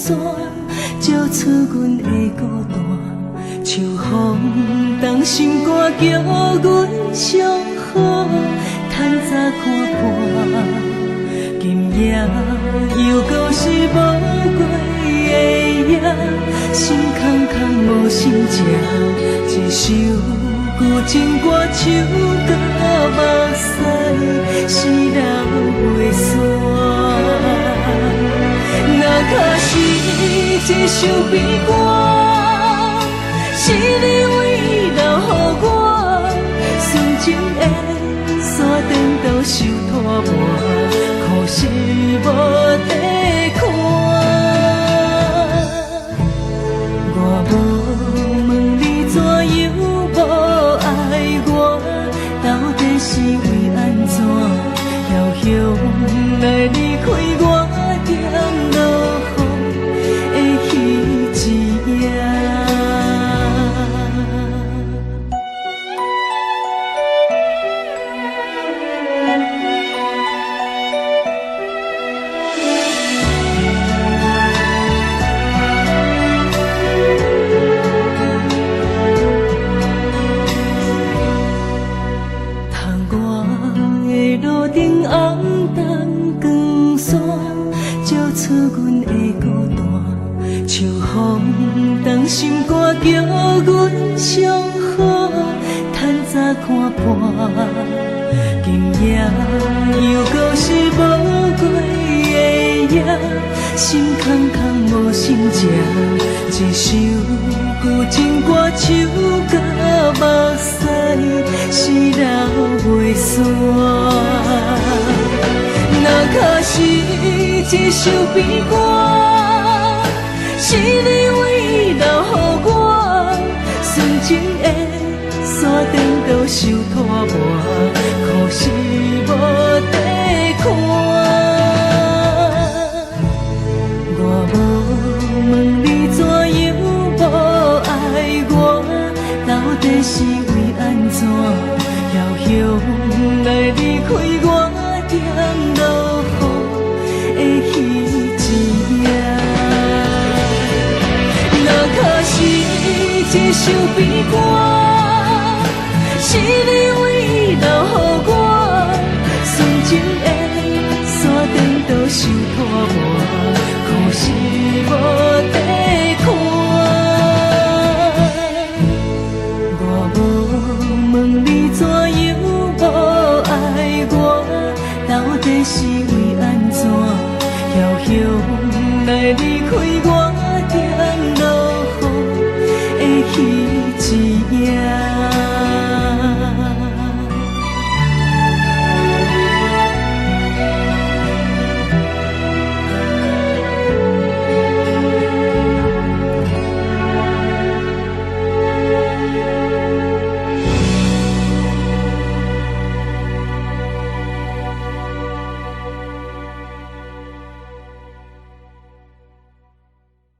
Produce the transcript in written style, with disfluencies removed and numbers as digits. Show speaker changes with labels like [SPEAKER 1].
[SPEAKER 1] 线，照出阮的孤单。像风动心肝，叫阮上好趁早看破。今夜又搁是无过的夜，心空空无心情，一首旧情歌唱到目屎是流袂散。若可是一首悲歌，是你为留予我，纯情的山顶都受拖磨，可是无地看。我无问你怎样无爱我，到底是为安怎？遥向来离开我，点落雨的彼一夜。路顶红灯光线，照出阮的孤单。像风动心肝，叫阮上好趁早看破。今夜又搁是无过的夜，心空空无心情，一首旧情歌唱到目屎是流袂散。若可是一首悲歌，是你为留予我，纯情的山顶都受拖磨，可是无地看。我无问你怎样无爱我，到底是为安怎？遥向来离开我，点落雨的彼一夜。若可是一首悲歌，是你为留予我，纯情的山顶都受拖磨，可是无地看。我无问你怎样无爱我，到底是为安怎？遥向来离开我，点落雨的彼